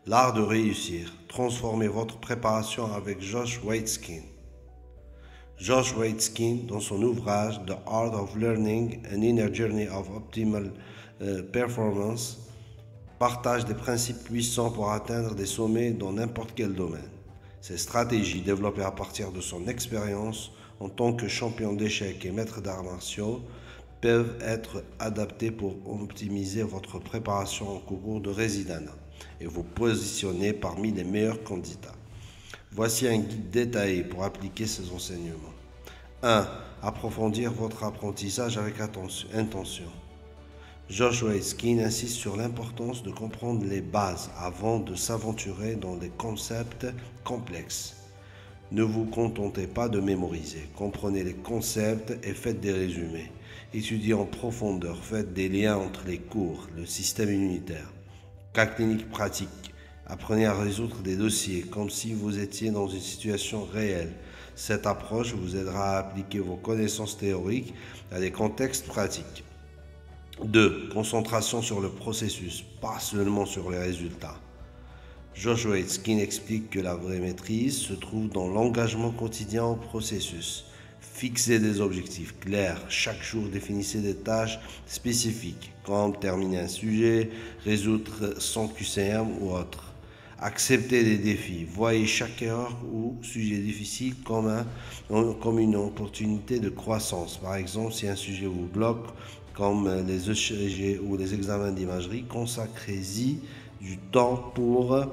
L'art de réussir. Transformez votre préparation avec Josh Waitzkin. Josh Waitzkin, dans son ouvrage The Art of Learning, An Inner Journey of Optimal Performance, partage des principes puissants pour atteindre des sommets dans n'importe quel domaine. Ces stratégies, développées à partir de son expérience en tant que champion d'échecs et maître d'arts martiaux, peuvent être adaptées pour optimiser votre préparation au concours de résidana et vous positionner parmi les meilleurs candidats. Voici un guide détaillé pour appliquer ces enseignements. 1. Approfondir votre apprentissage avec intention. Josh Waitzkin insiste sur l'importance de comprendre les bases avant de s'aventurer dans des concepts complexes. Ne vous contentez pas de mémoriser, comprenez les concepts et faites des résumés. Étudiez en profondeur, faites des liens entre les cours, le système immunitaire. Cas cliniques pratiques. Apprenez à résoudre des dossiers comme si vous étiez dans une situation réelle. Cette approche vous aidera à appliquer vos connaissances théoriques à des contextes pratiques. 2. Concentration sur le processus, pas seulement sur les résultats. Josh Waitzkin explique que la vraie maîtrise se trouve dans l'engagement quotidien au processus. Fixez des objectifs clairs. Chaque jour, définissez des tâches spécifiques, comme terminer un sujet, résoudre son QCM ou autre. Acceptez des défis. Voyez chaque erreur ou sujet difficile comme une opportunité de croissance. Par exemple, si un sujet vous bloque, comme les ECG ou les examens d'imagerie, consacrez-y du temps pour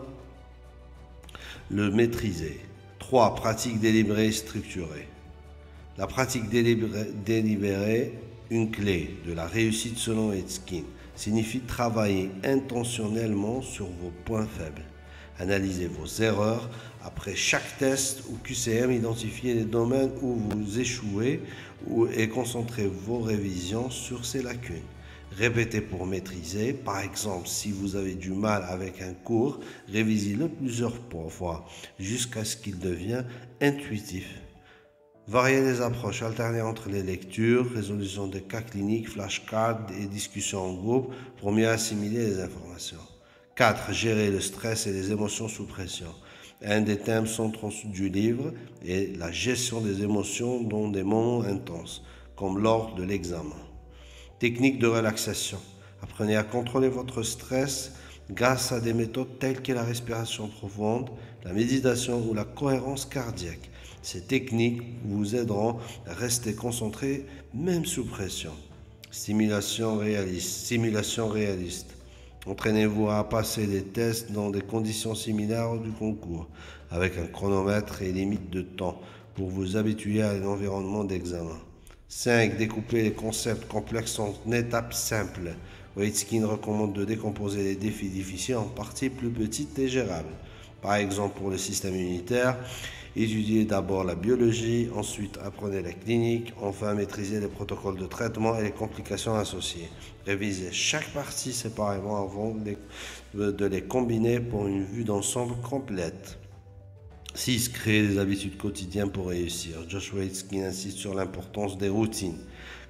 le maîtriser. 3. Pratique délibérée et structurée. La pratique délibérée, une clé de la réussite selon Waitzkin, signifie travailler intentionnellement sur vos points faibles. Analysez vos erreurs. Après chaque test ou QCM, identifiez les domaines où vous échouez et concentrez vos révisions sur ces lacunes. Répétez pour maîtriser. Par exemple, si vous avez du mal avec un cours, révisez-le plusieurs fois jusqu'à ce qu'il devienne intuitif. Variez les approches, alternez entre les lectures, résolution des cas cliniques, flashcards et discussions en groupe pour mieux assimiler les informations. 4. Gérer le stress et les émotions sous pression. Un des thèmes centraux du livre est la gestion des émotions dans des moments intenses, comme lors de l'examen. Technique de relaxation. Apprenez à contrôler votre stress grâce à des méthodes telles que la respiration profonde, la méditation ou la cohérence cardiaque. Ces techniques vous aideront à rester concentré même sous pression. Simulation réaliste. Entraînez-vous à passer des tests dans des conditions similaires du concours, avec un chronomètre et limite de temps, pour vous habituer à l'environnement d'examen. 5. Découper les concepts complexes en étapes simples. Waitzkin recommande de décomposer les défis difficiles en parties plus petites et gérables. Par exemple, pour le système immunitaire, étudiez d'abord la biologie, ensuite apprenez la clinique, enfin maîtrisez les protocoles de traitement et les complications associées. Révisez chaque partie séparément avant de les combiner pour une vue d'ensemble complète. 6. Créer des habitudes quotidiennes pour réussir. Josh Waitzkin insiste sur l'importance des routines.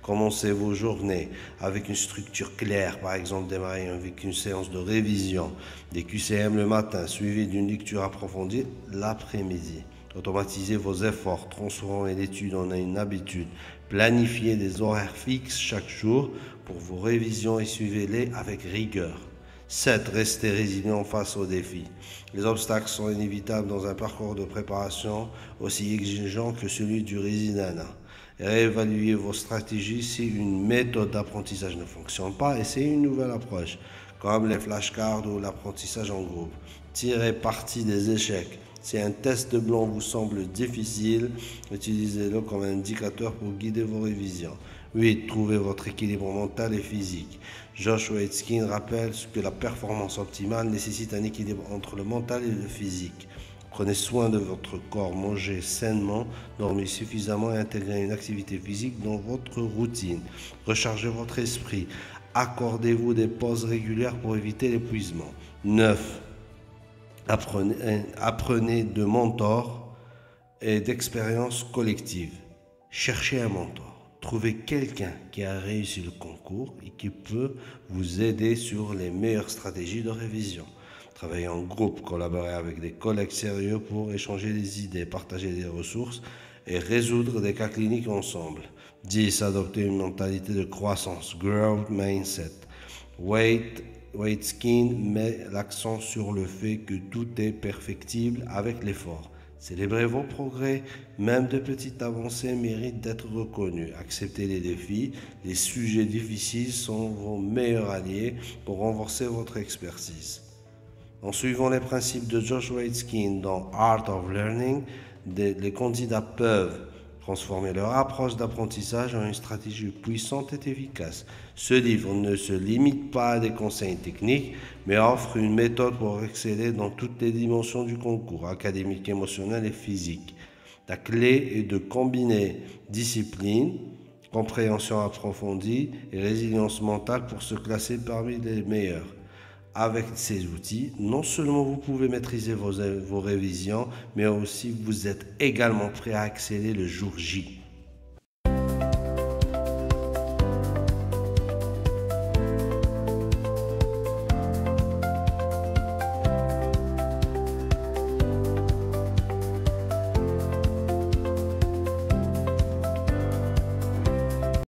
Commencez vos journées avec une structure claire, par exemple démarrer avec une séance de révision, des QCM le matin, suivi d'une lecture approfondie l'après-midi. Automatisez vos efforts, transformez l'étude en une habitude. Planifiez des horaires fixes chaque jour pour vos révisions et suivez-les avec rigueur. 7. Restez résilient face aux défis. Les obstacles sont inévitables dans un parcours de préparation aussi exigeant que celui du résidana. Réévaluez vos stratégies si une méthode d'apprentissage ne fonctionne pas, essayez une nouvelle approche, comme les flashcards ou l'apprentissage en groupe. Tirez parti des échecs. Si un test blanc vous semble difficile, utilisez-le comme indicateur pour guider vos révisions. 8. Trouvez votre équilibre mental et physique. Josh Waitzkin rappelle que la performance optimale nécessite un équilibre entre le mental et le physique. Prenez soin de votre corps, mangez sainement, dormez suffisamment et intégrez une activité physique dans votre routine. Rechargez votre esprit. Accordez-vous des pauses régulières pour éviter l'épuisement. 9. Apprenez de mentors et d'expériences collectives. Cherchez un mentor. Trouvez quelqu'un qui a réussi le concours et qui peut vous aider sur les meilleures stratégies de révision. Travailler en groupe, collaborer avec des collègues sérieux pour échanger des idées, partager des ressources et résoudre des cas cliniques ensemble. 10. Adopter une mentalité de croissance, growth mindset. Waitzkin met l'accent sur le fait que tout est perfectible avec l'effort. Célébrez vos progrès, même de petites avancées méritent d'être reconnues. Acceptez les défis, les sujets difficiles sont vos meilleurs alliés pour renforcer votre expertise. En suivant les principes de Josh Waitzkin dans Art of Learning, les candidats peuvent transformer leur approche d'apprentissage en une stratégie puissante et efficace. Ce livre ne se limite pas à des conseils techniques, mais offre une méthode pour exceller dans toutes les dimensions du concours, académique, émotionnel et physique. La clé est de combiner discipline, compréhension approfondie et résilience mentale pour se classer parmi les meilleurs. Avec ces outils, non seulement vous pouvez maîtriser vos révisions, mais aussi vous êtes également prêt à exceller le jour J.